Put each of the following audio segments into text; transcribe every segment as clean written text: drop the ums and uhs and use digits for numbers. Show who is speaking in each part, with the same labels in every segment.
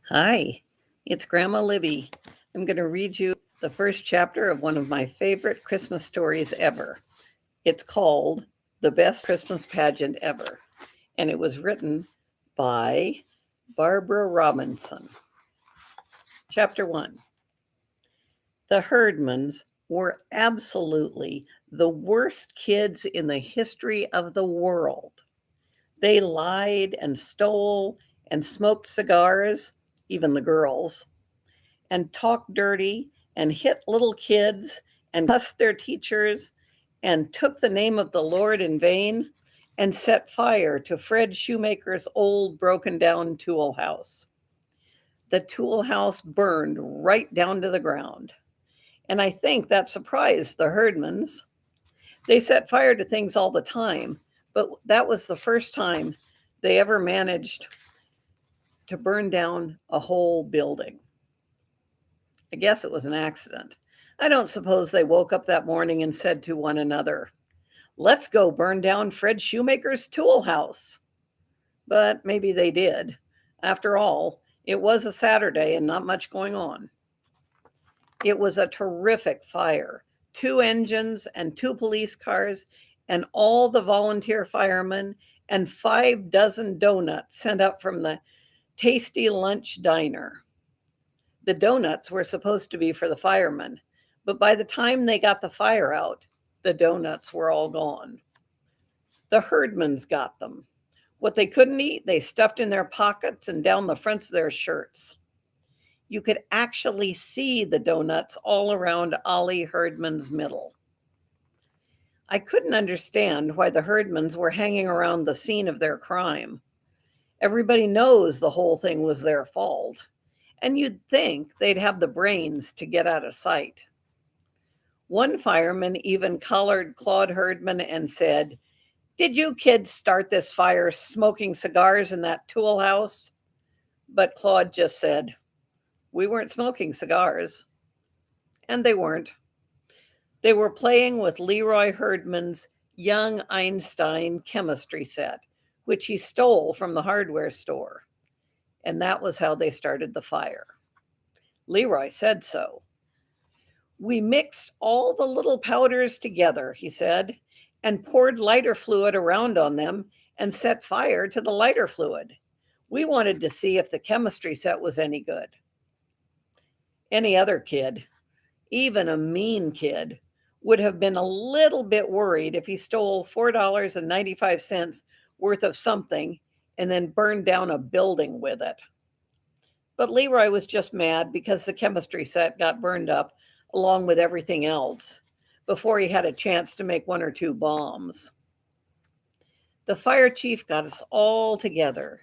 Speaker 1: Hi, it's Grandma Libby. I'm going to read you the first chapter of one of my favorite Christmas stories ever. It's called The Best Christmas Pageant Ever, and it was written by Barbara Robinson. Chapter 1. The Herdmans were absolutely the worst kids in the history of the world. They lied and stole and smoked cigars, even the girls, and talked dirty and hit little kids and cussed their teachers and took the name of the Lord in vain and set fire to Fred Shoemaker's old broken down tool house. The tool house burned right down to the ground. And I think that surprised the Herdmans. They set fire to things all the time, but that was the first time they ever managed to burn down a whole building. I guess it was an accident. I don't suppose they woke up that morning and said to one another, "Let's go burn down Fred Shoemaker's tool house." But maybe they did. After all, it was a Saturday and not much going on. It was a terrific fire. 2 engines and 2 police cars and all the volunteer firemen and 5 dozen donuts sent up from the Tasty Lunch Diner. The donuts were supposed to be for the firemen, but by the time they got the fire out, the donuts were all gone. The Herdmans got them. What they couldn't eat, they stuffed in their pockets and down the fronts of their shirts. You could actually see the donuts all around Ollie Herdman's middle. I couldn't understand why the Herdmans were hanging around the scene of their crime. Everybody knows the whole thing was their fault, and you'd think they'd have the brains to get out of sight. One fireman even collared Claude Herdman and said, "Did you kids start this fire smoking cigars in that tool house?" But Claude just said, "We weren't smoking cigars." And they weren't. They were playing with Leroy Herdman's Young Einstein chemistry set, which he stole from the hardware store. And that was how they started the fire. Leroy said so. "We mixed all the little powders together," he said, "and poured lighter fluid around on them and set fire to the lighter fluid. We wanted to see if the chemistry set was any good." Any other kid, even a mean kid, would have been a little bit worried if he stole $4.95 worth of something and then burned down a building with it. But Leroy was just mad because the chemistry set got burned up along with everything else before he had a chance to make 1 or 2 bombs. The fire chief got us all together.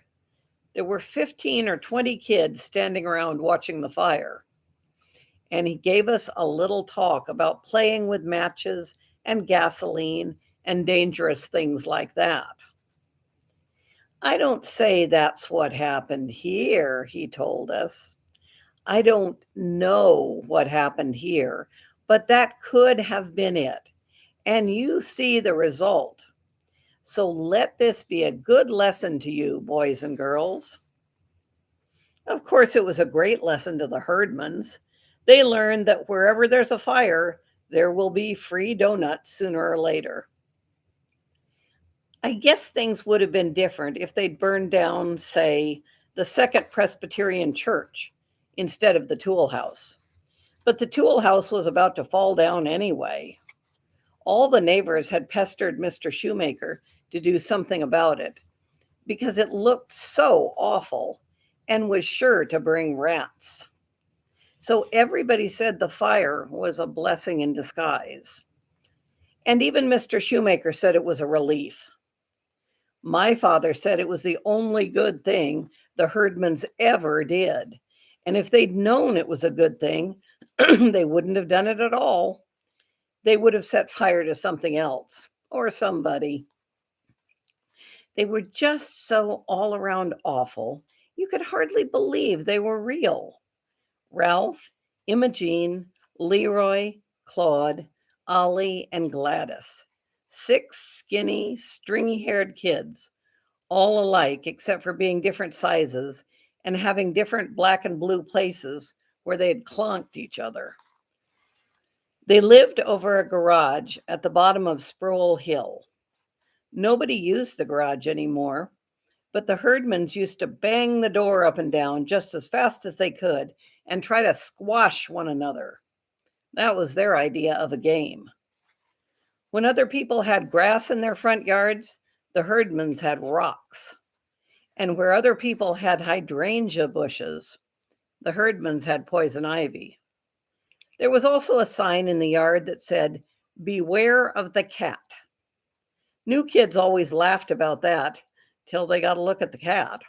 Speaker 1: There were 15 or 20 kids standing around watching the fire. And he gave us a little talk about playing with matches and gasoline and dangerous things like that. "I don't say that's what happened here," he told us. "I don't know what happened here, but that could have been it. And you see the result. So let this be a good lesson to you, boys and girls." Of course, it was a great lesson to the Herdmans. They learned that wherever there's a fire, there will be free donuts sooner or later. I guess things would have been different if they'd burned down, say, the Second Presbyterian Church instead of the tool house. But the tool house was about to fall down anyway. All the neighbors had pestered Mr. Shoemaker to do something about it because it looked so awful and was sure to bring rats. So everybody said the fire was a blessing in disguise. And even Mr. Shoemaker said it was a relief. My father said it was the only good thing the Herdmans ever did. And if they'd known it was a good thing, they wouldn't have done it at all. They would have set fire to something else or somebody. They were just so all around awful, you could hardly believe they were real. Ralph, Imogene, Leroy, Claude, Ollie, and Gladys. 6 skinny, stringy haired kids, all alike except for being different sizes and having different black and blue places where they had clonked each other. They lived over a garage at the bottom of Sproul Hill. Nobody used the garage anymore, but the Herdmans used to bang the door up and down just as fast as they could and try to squash one another. That was their idea of a game. When other people had grass in their front yards, the Herdmans had rocks. And where other people had hydrangea bushes, the Herdmans had poison ivy. There was also a sign in the yard that said, "Beware of the cat." New kids always laughed about that till they got a look at the cat.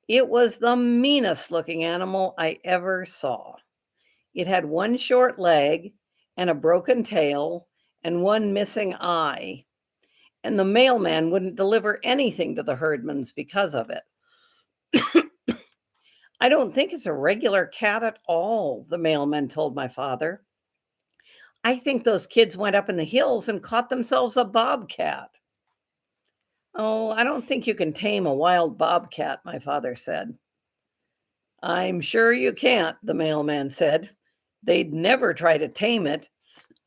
Speaker 1: It was the meanest looking animal I ever saw. It had one short leg and a broken tail and one missing eye. And the mailman wouldn't deliver anything to the Herdmans because of it. "I don't think it's a regular cat at all," the mailman told my father. "I think those kids went up in the hills and caught themselves a bobcat." "Oh, I don't think you can tame a wild bobcat," my father said. "I'm sure you can't," the mailman said. "They'd never try to tame it.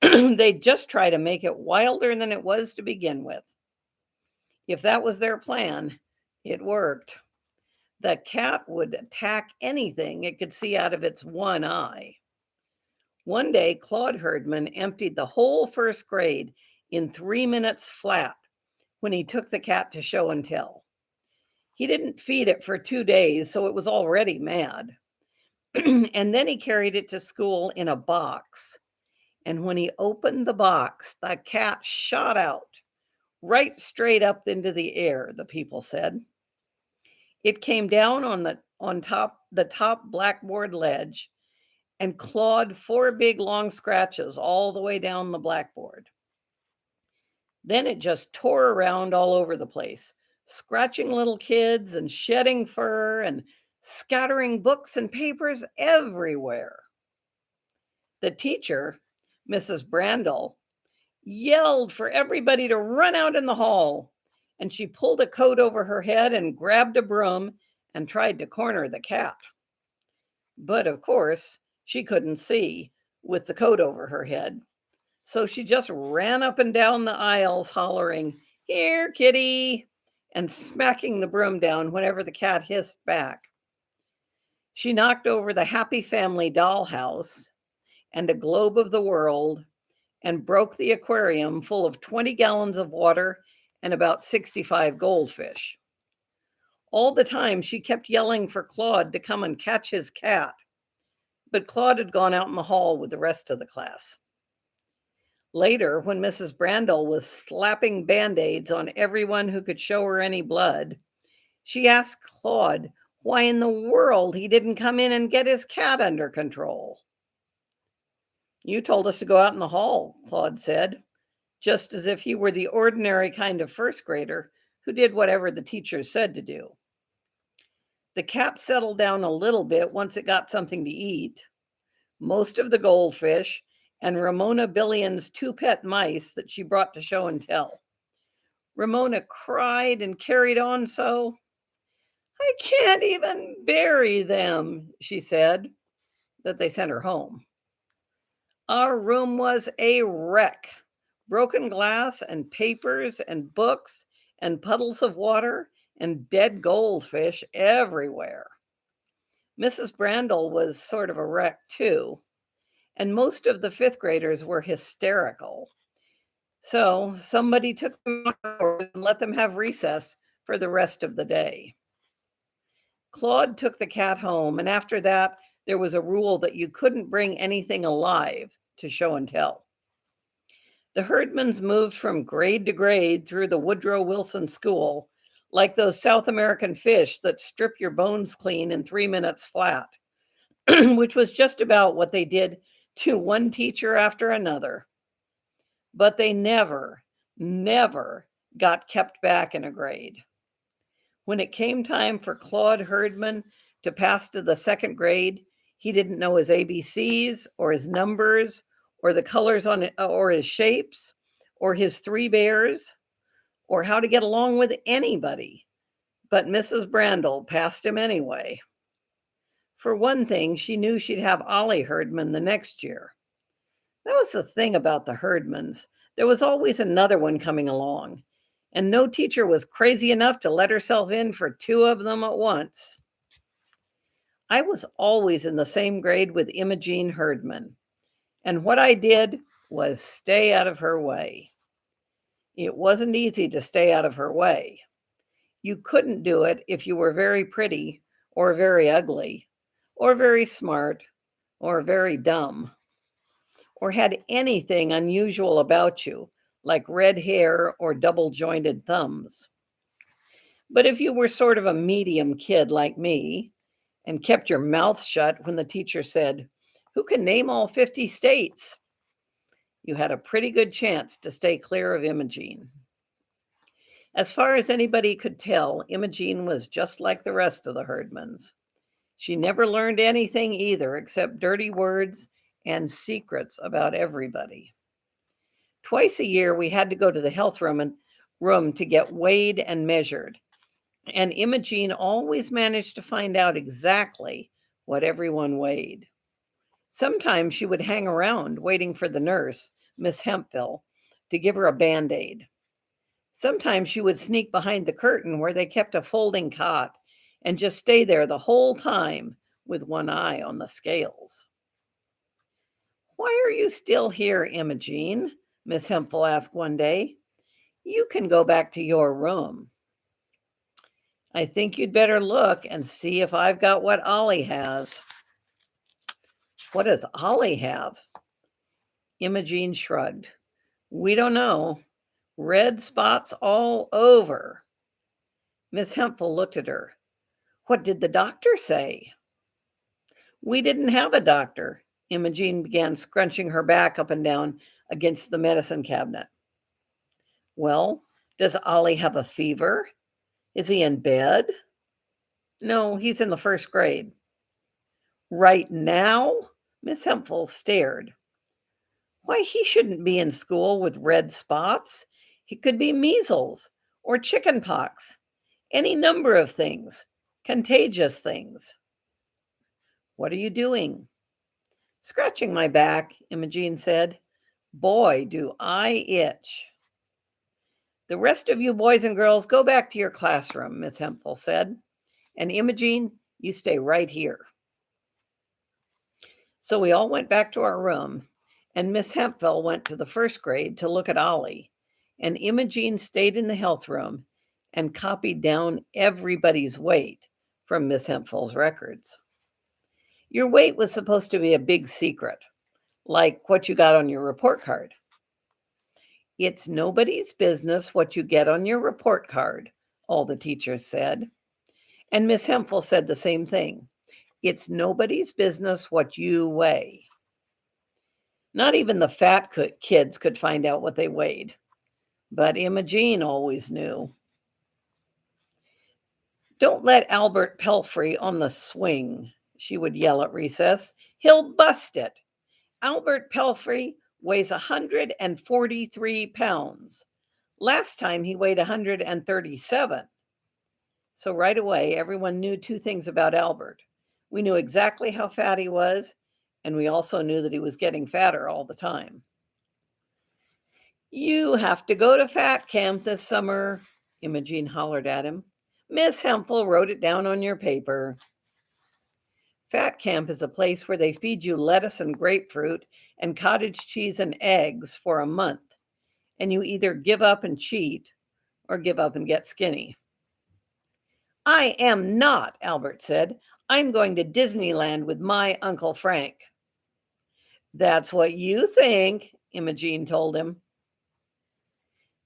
Speaker 1: They'd just try to make it wilder than it was to begin with." If that was their plan, it worked. The cat would attack anything it could see out of its one eye. One day, Claude Herdman emptied the whole first grade in 3 minutes flat when he took the cat to show and tell. He didn't feed it for 2 days, so it was already mad. And then he carried it to school in a box. And when he opened the box, the cat shot out, right straight up into the air, the people said. It came down on the top blackboard ledge and clawed 4 big long scratches all the way down the blackboard. Then it just tore around all over the place, scratching little kids and shedding fur and scattering books and papers everywhere. The teacher, Mrs. Brandel, yelled for everybody to run out in the hall, and she pulled a coat over her head and grabbed a broom and tried to corner the cat. But of course, she couldn't see with the coat over her head. So she just ran up and down the aisles hollering, "Here, kitty," and smacking the broom down whenever the cat hissed back. She knocked over the Happy Family dollhouse and a globe of the world and broke the aquarium full of 20 gallons of water and about 65 goldfish. All the time, she kept yelling for Claude to come and catch his cat, but Claude had gone out in the hall with the rest of the class. Later, when Mrs. Brandel was slapping Band-Aids on everyone who could show her any blood, she asked Claude why in the world he didn't come in and get his cat under control. "You told us to go out in the hall," Claude said, just as if he were the ordinary kind of first grader who did whatever the teacher said to do. The cat settled down a little bit once it got something to eat. Most of the goldfish and Ramona Billion's 2 pet mice that she brought to show and tell. Ramona cried and carried on so. "I can't even bury them," she said, that they sent her home. Our room was a wreck. Broken glass and papers and books and puddles of water and dead goldfish everywhere. Mrs. Brandel was sort of a wreck too, and most of the 5th graders were hysterical. So somebody took them out and let them have recess for the rest of the day. Claude took the cat home, and after that, there was a rule that you couldn't bring anything alive to show and tell. The Herdmans moved from grade to grade through the Woodrow Wilson School, like those South American fish that strip your bones clean in 3 minutes flat, which was just about what they did to one teacher after another. But they never got kept back in a grade. When it came time for Claude Herdman to pass to the 2nd grade, he didn't know his ABCs or his numbers or the colors on it, or his shapes, or his 3 bears, or how to get along with anybody. But Mrs. Brandel passed him anyway. For one thing, she knew she'd have Ollie Herdman the next year. That was the thing about the Herdmans. There was always another one coming along, and no teacher was crazy enough to let herself in for two of them at once. I was always in the same grade with Imogene Herdman, and what I did was stay out of her way. It wasn't easy to stay out of her way. You couldn't do it if you were very pretty, or very ugly, or very smart, or very dumb, or had anything unusual about you, like red hair or double jointed thumbs. But if you were sort of a medium kid like me and kept your mouth shut when the teacher said, "Who can name all 50 states?" you had a pretty good chance to stay clear of Imogene. As far as anybody could tell, Imogene was just like the rest of the Herdmans. She never learned anything either except dirty words and secrets about everybody. Twice a year, we had to go to the health room to get weighed and measured. And Imogene always managed to find out exactly what everyone weighed. Sometimes she would hang around waiting for the nurse, Miss Hemphill, to give her a Band-Aid. Sometimes she would sneak behind the curtain where they kept a folding cot and just stay there the whole time with one eye on the scales. "Why are you still here, Imogene?" Miss Hemphill asked one day. "You can go back to your room." "I think you'd better look and see if I've got what Ollie has." "What does Ollie have?" Imogene shrugged. "We don't know. Red spots all over." Miss Hemphill looked at her. "What did the doctor say?" "We didn't have a doctor." Imogene began scrunching her back up and down against the medicine cabinet. "Well, does Ollie have a fever? Is he in bed?" "No, he's in the first grade." "Right now?" Miss Hemphill stared. "Why, he shouldn't be in school with red spots. He could be measles or chicken pox, any number of things, contagious things." "What are you doing?" "Scratching my back," Imogene said. "Boy, do I itch." "The rest of you boys and girls go back to your classroom," Miss Hemphill said. "And Imogene, you stay right here." So we all went back to our room, and Miss Hemphill went to the first grade to look at Ollie, and Imogene stayed in the health room and copied down everybody's weight from Miss Hemphill's records. Your weight was supposed to be a big secret, like what you got on your report card. "It's nobody's business what you get on your report card," all the teachers said. And Miss Hemphill said the same thing. "It's nobody's business what you weigh." Not even the fat kids could find out what they weighed, but Imogene always knew. "Don't let Albert Pelfrey on the swing," she would yell at recess. "He'll bust it. Albert Pelfrey weighs 143 pounds. Last time he weighed 137. So right away, everyone knew two things about Albert. We knew exactly how fat he was, and we also knew that he was getting fatter all the time. "You have to go to fat camp this summer," Imogene hollered at him. "Miss Hemphill wrote it down on your paper." Fat camp is a place where they feed you lettuce and grapefruit and cottage cheese and eggs for a month, and you either give up and cheat or give up and get skinny. "I am not," Albert said. "I'm going to Disneyland with my Uncle Frank." "That's what you think," Imogene told him.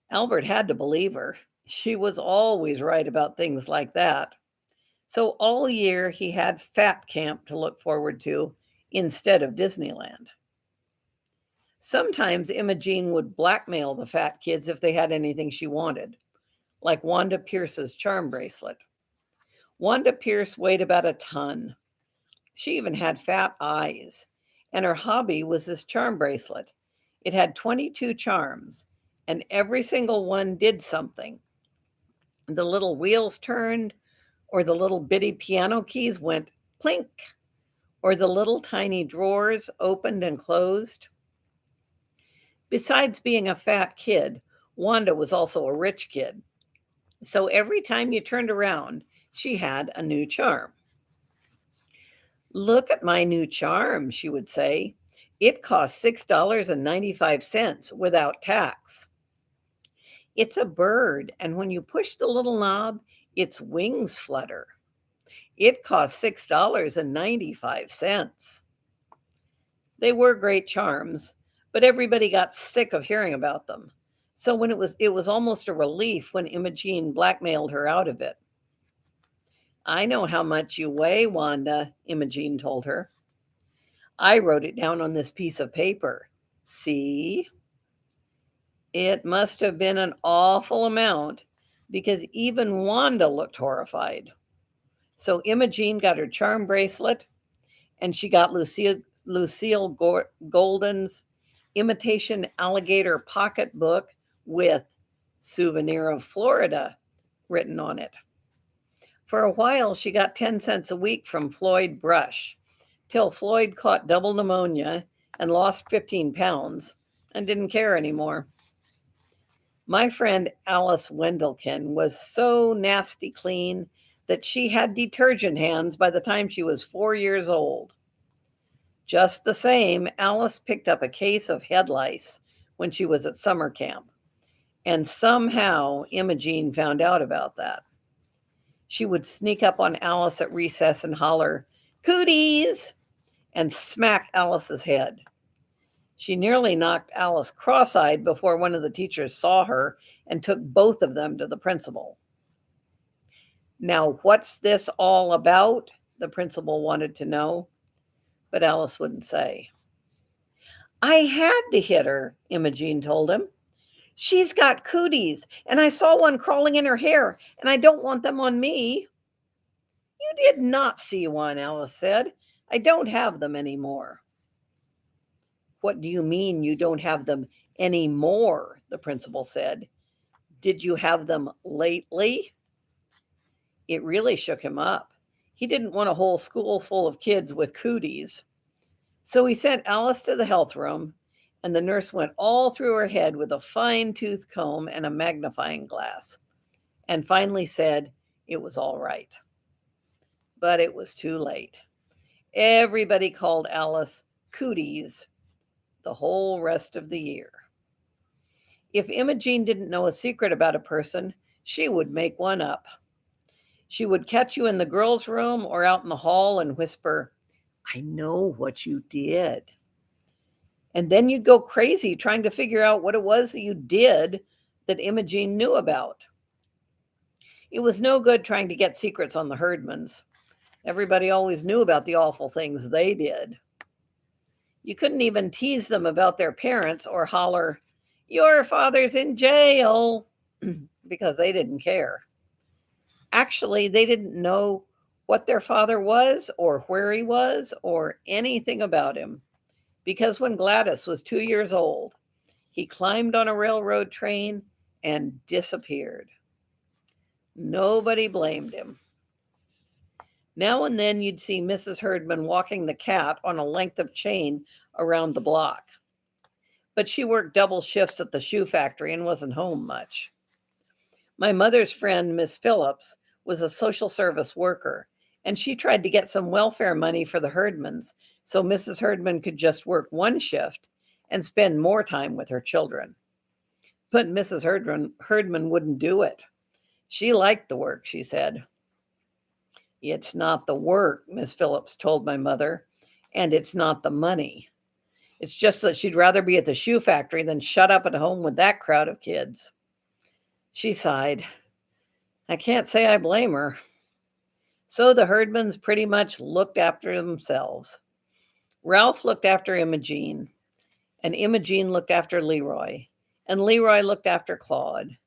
Speaker 1: Albert had to believe her. She was always right about things like that. So all year he had Fat Camp to look forward to instead of Disneyland. Sometimes Imogene would blackmail the fat kids if they had anything she wanted, like Wanda Pierce's charm bracelet. Wanda Pierce weighed about a ton. She even had fat eyes, and her hobby was this charm bracelet. It had 22 charms, and every single one did something. the little wheels turned, or the little bitty piano keys went plink, or the little tiny drawers opened and closed. Besides being a fat kid, Wanda was also a rich kid. So every time you turned around, she had a new charm. "Look at my new charm," she would say. "It costs $6.95 without tax. It's a bird, and when you push the little knob, its wings flutter. It costs $6.95. They were great charms, but everybody got sick of hearing about them. So when it was almost a relief when Imogene blackmailed her out of it. "I know how much you weigh, Wanda," Imogene told her. "I wrote it down on this piece of paper. See?" It must have been an awful amount because even Wanda looked horrified. So Imogene got her charm bracelet, and she got Lucille Golden's imitation alligator pocketbook with "Souvenir of Florida" written on it. For a while, she got 10 cents a week from Floyd Brush, till Floyd caught double pneumonia and lost 15 pounds and didn't care anymore. My friend Alice Wendelkin was so nasty clean that she had detergent hands by the time she was 4 years old. Just the same, Alice picked up a case of head lice when she was at summer camp, and somehow Imogene found out about that. She would sneak up on Alice at recess and holler, "Cooties!" and smack Alice's head. She nearly knocked Alice cross-eyed before one of the teachers saw her and took both of them to the principal. "Now, what's this all about?" the principal wanted to know, but Alice wouldn't say. "I had to hit her," Imogene told him. "She's got cooties, and I saw one crawling in her hair, and I don't want them on me." "You did not see one," Alice said. "I don't have them anymore." "What do you mean you don't have them anymore?" the principal said. "Did you have them lately?" It really shook him up. He didn't want a whole school full of kids with cooties. So he sent Alice to the health room, and the nurse went all through her head with a fine-tooth comb and a magnifying glass, and finally said it was all right. But it was too late. Everybody called Alice Cooties the whole rest of the year. If Imogene didn't know a secret about a person, she would make one up. She would catch you in the girls' room or out in the hall and whisper, "I know what you did." And then you'd go crazy trying to figure out what it was that you did that Imogene knew about. It was no good trying to get secrets on the Herdmans. Everybody always knew about the awful things they did. You couldn't even tease them about their parents or holler, "Your father's in jail," because they didn't care. Actually, they didn't know what their father was or where he was or anything about him, because when Gladys was 2 years old, he climbed on a railroad train and disappeared. Nobody blamed him. Now and then you'd see Mrs. Herdman walking the cat on a length of chain around the block. But she worked double shifts at the shoe factory and wasn't home much. My mother's friend, Miss Phillips, was a social service worker, and she tried to get some welfare money for the Herdmans so Mrs. Herdman could just work one shift and spend more time with her children. But Mrs. Herdman wouldn't do it. She liked the work, she said. "It's not the work," Miss Phillips told my mother, "and it's not the money. It's just that she'd rather be at the shoe factory than shut up at home with that crowd of kids." She sighed. I can't say I blame her. So the Herdmans pretty much looked after themselves. Ralph looked after Imogene, and Imogene looked after Leroy, and Leroy looked after Claude,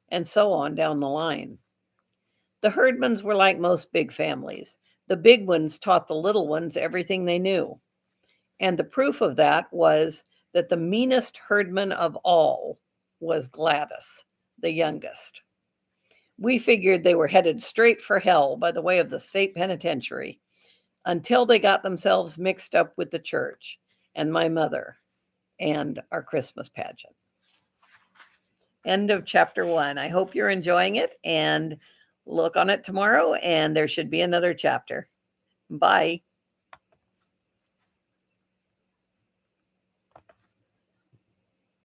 Speaker 1: and so on down the line. The Herdmans were like most big families. The big ones taught the little ones everything they knew. And the proof of that was that the meanest Herdman of all was Gladys, the youngest. We figured they were headed straight for hell by the way of the state penitentiary until they got themselves mixed up with the church and my mother and our Christmas pageant. End of chapter 1. I hope you're enjoying it, and look on it tomorrow, and there should be another chapter. Bye.